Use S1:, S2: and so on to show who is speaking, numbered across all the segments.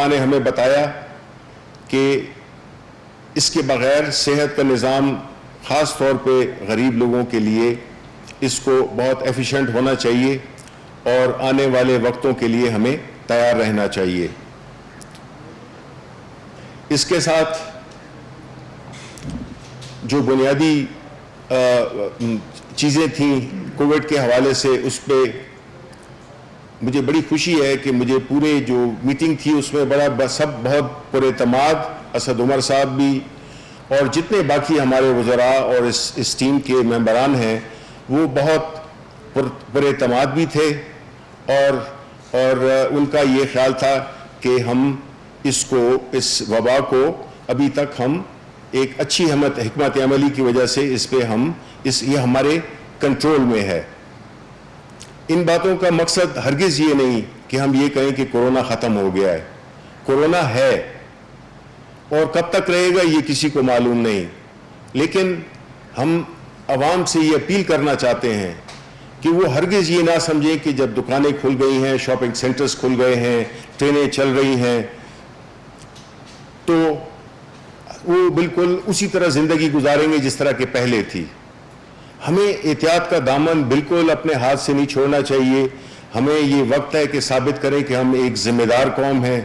S1: آقا نے ہمیں بتایا کہ اس کے بغیر صحت کا نظام خاص طور پہ غریب لوگوں کے لیے اس کو بہت ایفیشینٹ ہونا چاہیے اور آنے والے وقتوں کے لیے ہمیں تیار رہنا چاہیے۔ اس کے ساتھ جو بنیادی چیزیں تھیں کووڈ کے حوالے سے، اس پہ مجھے بڑی خوشی ہے کہ مجھے پورے جو میٹنگ تھی اس میں سب بہت پر اعتماد، اسد عمر صاحب بھی اور جتنے باقی ہمارے وزراء اور اس ٹیم کے ممبران ہیں وہ بہت پر اعتماد بھی تھے اور ان کا یہ خیال تھا کہ ہم اس وبا کو ابھی تک ہم ایک اچھی حکمت عملی کی وجہ سے اس پہ یہ ہمارے کنٹرول میں ہے۔ ان باتوں کا مقصد ہرگز یہ نہیں کہ ہم یہ کہیں کہ کورونا ختم ہو گیا ہے۔ کورونا ہے اور کب تک رہے گا یہ کسی کو معلوم نہیں، لیکن ہم عوام سے یہ اپیل کرنا چاہتے ہیں کہ وہ ہرگز یہ نہ سمجھیں کہ جب دکانیں کھل گئی ہیں، شاپنگ سینٹرز کھل گئے ہیں، ٹرینیں چل رہی ہیں تو وہ بالکل اسی طرح زندگی گزاریں گے جس طرح کہ پہلے تھی۔ ہمیں احتیاط کا دامن بالکل اپنے ہاتھ سے نہیں چھوڑنا چاہیے۔ ہمیں یہ وقت ہے کہ ثابت کریں کہ ہم ایک ذمہ دار قوم ہیں،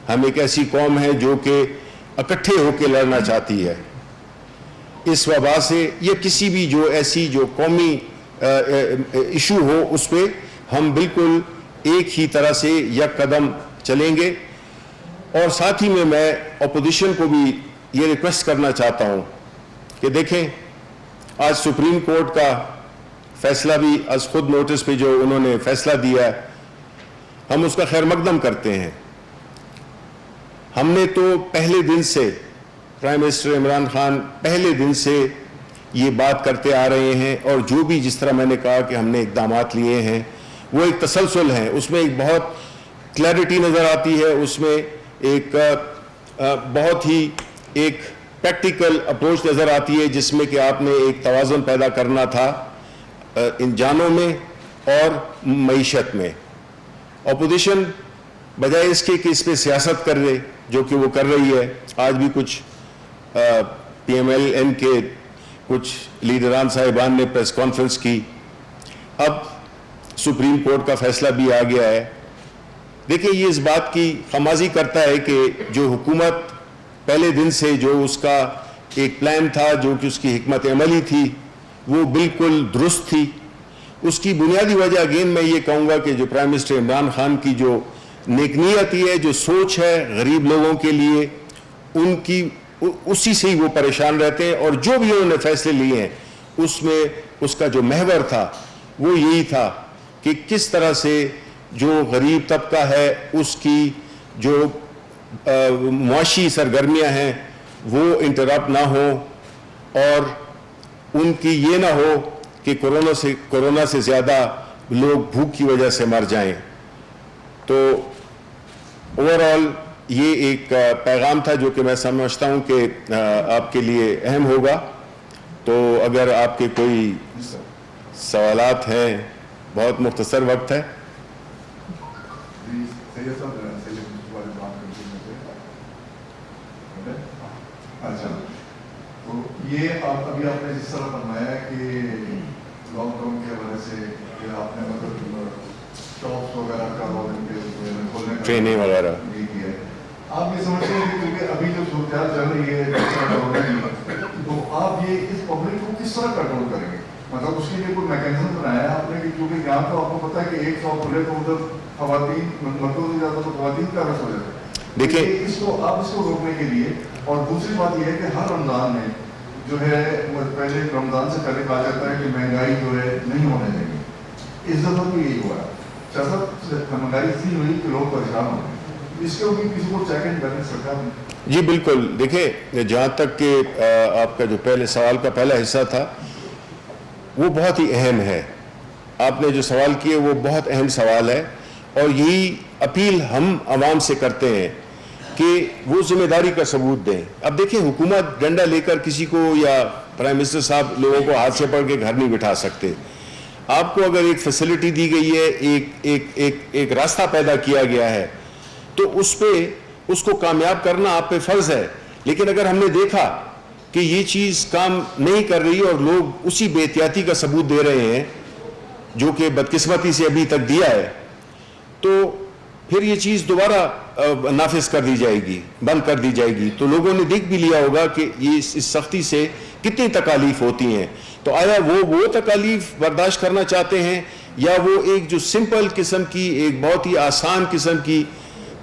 S1: ہم ایک ایسی قوم ہے جو کہ اکٹھے ہو کے لڑنا چاہتی ہے اس وبا سے، یا کسی بھی جو قومی ایشو ہو اس پہ ہم بالکل ایک ہی طرح سے یک قدم چلیں گے۔ اور ساتھ ہی میں اپوزیشن کو بھی یہ ریکویسٹ کرنا چاہتا ہوں کہ دیکھیں آج سپریم کورٹ کا فیصلہ بھی از خود نوٹس پہ جو انہوں نے فیصلہ دیا ہے ہم اس کا خیر مقدم کرتے ہیں۔ ہم نے تو پہلے دن سے پرائم منسٹر عمران خان پہلے دن سے یہ بات کرتے آ رہے ہیں، اور جو بھی جس طرح میں نے کہا کہ ہم نے اقدامات لیے ہیں وہ ایک تسلسل ہیں، اس میں ایک بہت کلیئرٹی نظر آتی ہے، اس میں ایک بہت ہی ایک پریکٹیکل اپروچ نظر آتی ہے جس میں کہ آپ نے ایک توازن پیدا کرنا تھا ان جانوں میں اور معیشت میں۔ اپوزیشن بجائے اس کے کہ اس پہ سیاست کر رہے جو کہ وہ کر رہی ہے، آج بھی کچھ پی ایم ایل این کے کچھ لیڈران صاحبان نے پریس کانفرنس کی، اب سپریم کورٹ کا فیصلہ بھی آ گیا ہے۔ دیکھیں یہ اس بات کی خمازی کرتا ہے کہ جو حکومت پہلے دن سے جو اس کا ایک پلان تھا، جو کہ اس کی حکمت عملی تھی وہ بالکل درست تھی۔ اس کی بنیادی وجہ اگین میں یہ کہوں گا کہ جو پرائم منسٹر عمران خان کی جو نیک نیتی ہے، جو سوچ ہے غریب لوگوں کے لیے، ان کی اسی سے ہی وہ پریشان رہتے ہیں، اور جو بھی انہوں نے فیصلے لیے ہیں اس میں اس کا جو محور تھا وہ یہی تھا کہ کس طرح سے جو غریب طبقہ ہے اس کی جو معاشی سرگرمیاں ہیں وہ انٹرپٹ نہ ہوں، اور ان کی یہ نہ ہو کہ کورونا سے زیادہ لوگ بھوک کی وجہ سے مر جائیں۔ تو اوور آل یہ ایک پیغام تھا جو کہ میں سمجھتا ہوں کہ آپ کے لیے اہم ہوگا۔ تو اگر آپ کے کوئی سوالات ہیں، بہت مختصر وقت ہے۔
S2: اچھا، تو یہ آپ نے جس طرح فرمایا کہ لاک ڈاؤن کے وجہ سے کہ آپ نے مطلب شاپس وغیرہ کا کھولنے کا
S1: ٹرینیں وغیرہ
S2: نہیں کیا ہے، آپ یہ سمجھتے ہیں کہ کیونکہ ابھی جو صورتحال چل رہی ہے تو آپ یہ اس پبلک کو کس طرح کنٹرول کریں گے؟ مطلب اس کے لیے کوئی میکینزم بنایا ہے آپ نے کہ کیونکہ یہاں تو آپ کو پتا ہے کہ ایک شاپ کھلے تو ادھر خواتین مردوں سے زیادہ تو خواتین کا رس ہو جاتا ہے، دیکھیں اس کو روکنے کے لیے۔ اور دوسری بات یہ ہے کہ ہر رمضان میں جو ہے پہلے رمضان سے پہلے کہا جاتا ہے کہ مہنگائی جو ہے نہیں ہونے دیں گے، اس دفعہ بھی یہی ہوا ہے، مہنگائی اتنی ہوئی کہ لوگ پریشان ہو گئے، اس کے اوپر کسی کو چیک اینڈ بیلنس سرکار نے؟
S1: جی بالکل، دیکھیں جہاں تک کہ آپ کا جو پہلے سوال کا پہلا حصہ تھا وہ بہت ہی اہم ہے، آپ نے جو سوال کیے وہ بہت اہم سوال ہے، اور یہی اپیل ہم عوام سے کرتے ہیں کہ وہ ذمہ داری کا ثبوت دیں۔ اب دیکھیں حکومت ڈنڈا لے کر کسی کو یا پرائم منسٹر صاحب لوگوں کو ہاتھ سے پکڑ کے گھر نہیں بٹھا سکتے۔ آپ کو اگر ایک فیسلٹی دی گئی ہے، ایک راستہ پیدا کیا گیا ہے، تو اس پہ اس کو کامیاب کرنا آپ پہ فرض ہے. لیکن اگر ہم نے دیکھا کہ یہ چیز کام نہیں کر رہی اور لوگ اسی بے احتیاطی کا ثبوت دے رہے ہیں جو کہ بدقسمتی سے ابھی تک دیا ہے, تو پھر یہ چیز دوبارہ نافذ کر دی جائے گی, بند کر دی جائے گی. تو لوگوں نے دیکھ بھی لیا ہوگا کہ یہ اس سختی سے کتنی تکالیف ہوتی ہیں. تو آیا وہ تکالیف برداشت کرنا چاہتے ہیں, یا وہ ایک جو سمپل قسم کی, ایک بہت ہی آسان قسم کی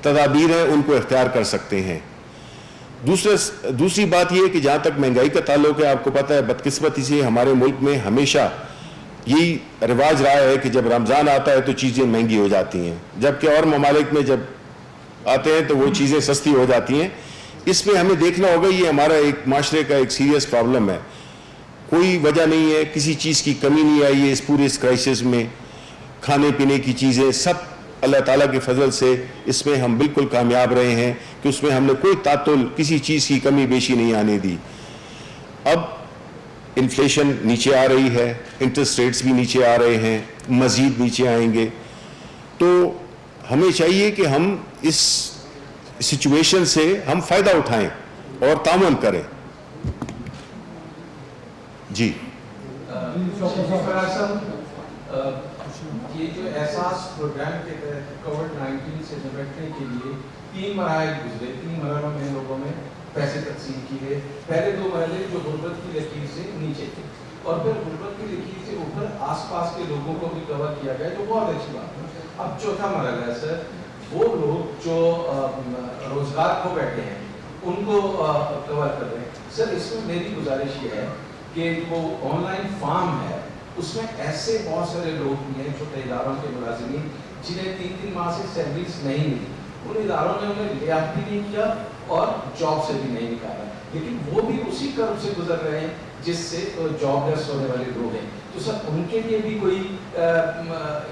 S1: تدابیر ہیں ان کو اختیار کر سکتے ہیں. دوسری بات یہ ہے کہ جہاں تک مہنگائی کا تعلق ہے, آپ کو پتہ ہے بدقسمتی سے ہمارے ملک میں ہمیشہ یہی رواج رہا ہے کہ جب رمضان آتا ہے تو چیزیں مہنگی ہو جاتی ہیں, جبکہ اور ممالک میں جب آتے ہیں تو وہ چیزیں سستی ہو جاتی ہیں. اس میں ہمیں دیکھنا ہوگا, یہ ہمارا ایک معاشرے کا ایک سیریس پرابلم ہے. کوئی وجہ نہیں ہے, کسی چیز کی کمی نہیں آئی ہے اس پورے اس کرائسس میں. کھانے پینے کی چیزیں سب اللہ تعالیٰ کے فضل سے اس میں ہم بالکل کامیاب رہے ہیں کہ اس میں ہم نے کوئی تعطل, کسی چیز کی کمی بیشی نہیں آنے دی. اب انفلیشن نیچے آ رہی ہے, انٹرسٹ ریٹس بھی نیچے آ رہے ہیں, مزید نیچے آئیں گے. تو ہمیں چاہیے کہ ہم اس سچویشن سے ہم فائدہ اٹھائیں اور تعاون کریں. جی
S3: یہ جو احساس پروگرام کے تحت کووڈ-19 سے نمٹنے کے لیے 3 مراحل گزرے. 3 مرحلوں میں لوگوں میں پیسے تقسیم کیے. پہلے 2 مرحلے جو غربت کی لکیر سے نیچے تھے, اور پھر غربت کی لکیر سے اوپر آس پاس کے لوگوں کو بھی کور کیا گیا, جو بہت اچھی بات ہے. اب چوتھا مرحلہ ہے سر, وہ لوگ جو روزگار کھو بیٹھے ہیں ان کو کور کر رہے ہیں. سر اس میں میری گزارش یہ ہے کہ وہ آن لائن فارم ہے, اس میں ایسے بہت سارے لوگ بھی ہیں چھوٹے اداروں کے ملازمین جنہیں 3 ماہ سے سیلریز نہیں ملی. ان اداروں نے انہیں لے آف بھی نہیں کیا اور جاب سے بھی نہیں نکالا, لیکن وہ بھی اسی کرب سے گزر رہے ہیں جس سے جاب لیس ہونے والے لوگ ہیں. تو سر ان کے لیے بھی کوئی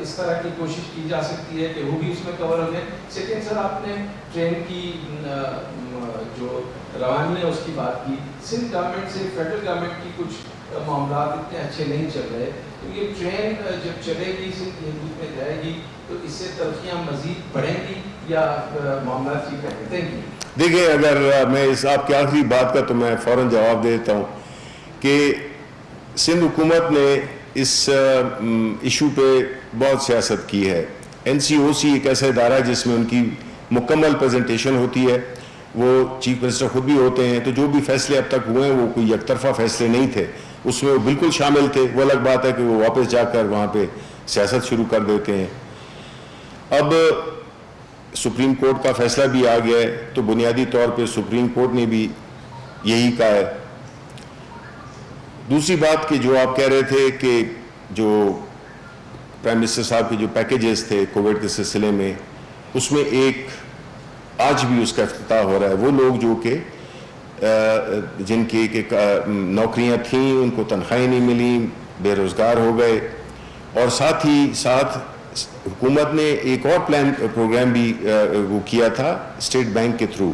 S3: اس طرح کی کوشش کی جا سکتی ہے کہ وہ بھی اس میں کور ہو جائے. سیکنڈ سر, آپ نے ٹرین کی جو روانی ہے اس کی بات کی. سندھ گورنمنٹ سے فیڈرل گورنمنٹ کی کچھ معاملات اتنے اچھے نہیں چل رہے, تو یہ ٹرین جب چلے گی سندھ حدود میں جائے گی تو اس سے ترقیاں مزید بڑھیں گی یا معاملات ٹھیک رہیں گے؟ Thank you.
S1: دیکھیں, اگر میں اس آپ کی آخری بات کا تو میں فوراً جواب دیتا ہوں کہ سندھ حکومت نے اس ایشو پہ بہت سیاست کی ہے. NCOC ایک ایسا ادارہ ہے جس میں ان کی مکمل پریزنٹیشن ہوتی ہے, وہ چیف منسٹر خود بھی ہوتے ہیں. تو جو بھی فیصلے اب تک ہوئے ہیں وہ کوئی یک طرفہ فیصلے نہیں تھے, اس میں وہ بالکل شامل تھے. وہ الگ بات ہے کہ وہ واپس جا کر وہاں پہ سیاست شروع کر دیتے ہیں. اب سپریم کورٹ کا فیصلہ بھی آ گیا ہے, تو بنیادی طور پہ سپریم کورٹ نے بھی یہی کہا ہے. دوسری بات کہ جو آپ کہہ رہے تھے کہ جو پرائم منسٹر صاحب کے جو پیکیجز تھے کووڈ کے سلسلے میں, اس میں ایک آج بھی اس کا افتتاح ہو رہا ہے. وہ لوگ جو کہ جن کی نوکریاں تھیں ان کو تنخواہیں نہیں ملیں, بے روزگار ہو گئے. اور ساتھ ہی ساتھ حکومت نے ایک اور پروگرام بھی وہ کیا تھا اسٹیٹ بینک کے تھرو,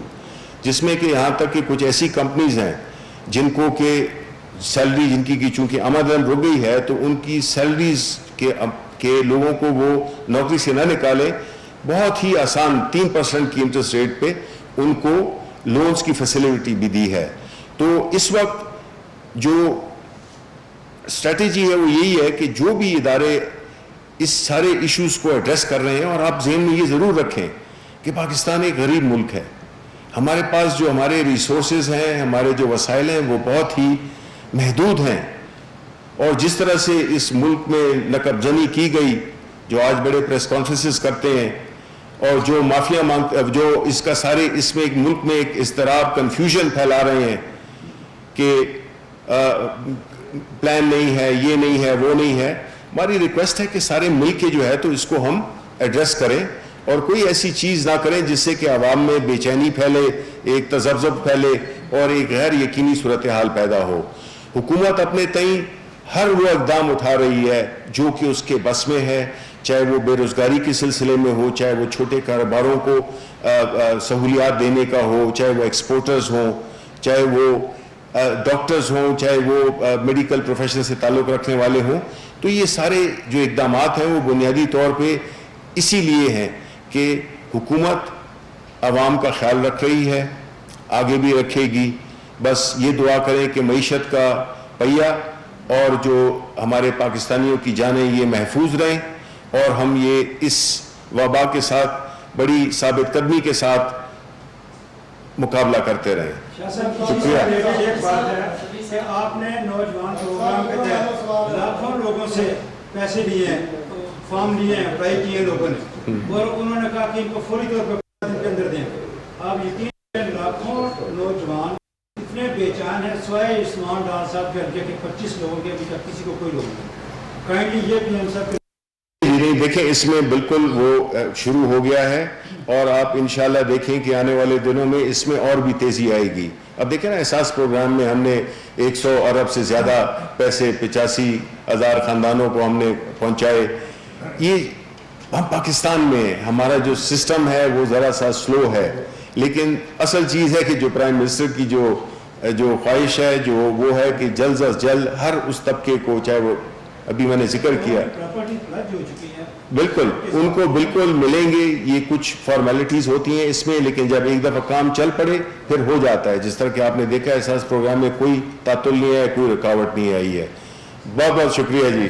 S1: جس میں کہ یہاں تک کہ کچھ ایسی کمپنیز ہیں جن کو کہ سیلری جن کی چونکہ آمدن رک گئی ہے, تو ان کی سیلریز کے لوگوں کو وہ نوکری سے نہ نکالے, بہت ہی آسان 3% کی انٹرسٹ ریٹ پہ ان کو لونز کی فیسلٹی بھی دی ہے. تو اس وقت جو اسٹریٹجی ہے وہ یہی ہے کہ جو بھی ادارے اس سارے ایشوز کو ایڈریس کر رہے ہیں, اور آپ ذہن میں یہ ضرور رکھیں کہ پاکستان ایک غریب ملک ہے, ہمارے پاس جو ہمارے ریسورسز ہیں, ہمارے جو وسائل ہیں وہ بہت ہی محدود ہیں. اور جس طرح سے اس ملک میں لقب جنی کی گئی, جو آج بڑے پریس کانفرنسز کرتے ہیں اور جو معافیاں جو اس کا سارے اس میں ایک ملک میں ایک اضطراب کنفیوژن پھیلا رہے ہیں کہ پلان نہیں ہے, یہ نہیں ہے, وہ نہیں ہے. ہماری ریکویسٹ ہے کہ سارے مل کے جو ہے تو اس کو ہم ایڈریس کریں, اور کوئی ایسی چیز نہ کریں جس سے کہ عوام میں بے چینی پھیلے, ایک تذبذب پھیلے اور ایک غیر یقینی صورتحال پیدا ہو. حکومت اپنے تئیں ہر وہ اقدام اٹھا رہی ہے جو کہ اس کے بس میں ہے, چاہے وہ بے روزگاری کے سلسلے میں ہو, چاہے وہ چھوٹے کاروباروں کو سہولیات دینے کا ہو, چاہے وہ ایکسپورٹرز ہوں, چاہے وہ ڈاکٹرز ہوں, چاہے وہ میڈیکل پروفیشن سے تعلق رکھنے والے ہوں. تو یہ سارے جو اقدامات ہیں وہ بنیادی طور پہ اسی لیے ہیں کہ حکومت عوام کا خیال رکھ رہی ہے, آگے بھی رکھے گی. بس یہ دعا کریں کہ معیشت کا پہیہ اور جو ہمارے پاکستانیوں کی جانیں یہ محفوظ رہیں, اور ہم یہ اس وبا کے ساتھ بڑی ثابت قدمی کے ساتھ مقابلہ کرتے رہیں. شکریہ.
S4: ایک بات ہے کہ آپ نے نوجوان پروگرام کے تحت لاکھوں لوگوں سے پیسے لیے ہیں, فارم لیے ہیں, اپلائی کیے لوگوں نے, اور انہوں نے کہا کہ ان کو فوری طور پر دن کے اندر دیں. آپ یقین کریں لاکھوں نوجوان اتنے بے چین ہیں, سوائے عثمان ڈار صاحب کے ہلکے کے 25 لوگوں کے ابھی تک کسی کو کوئی لوگ نہیں. کائنڈلی یہ بھی ہم سب
S1: نہیں دیکھیں, اس میں بالکل وہ شروع ہو گیا ہے, اور آپ انشاءاللہ دیکھیں کہ آنے والے دنوں میں اس میں اور بھی تیزی آئے گی. اب دیکھیں نا, احساس پروگرام میں ہم نے 100 ارب سے زیادہ پیسے 85,000 خاندانوں کو ہم نے پہنچائے. یہ ہم پاکستان میں ہمارا جو سسٹم ہے وہ ذرا سا سلو ہے, لیکن اصل چیز ہے کہ جو پرائم منسٹر کی جو خواہش ہے جو وہ ہے کہ جلد از جلد ہر اس طبقے کو, چاہے وہ ابھی میں نے ذکر کیا, بالکل ان کو بالکل ملیں گے. یہ کچھ فارمیلٹیز ہوتی ہیں اس میں, لیکن جب ایک دفعہ کام چل پڑے پھر ہو جاتا ہے. جس طرح کہ آپ نے دیکھا احساس پروگرام میں کوئی تعطل نہیں ہے, کوئی رکاوٹ نہیں آئی ہے. بہت بہت شکریہ جی.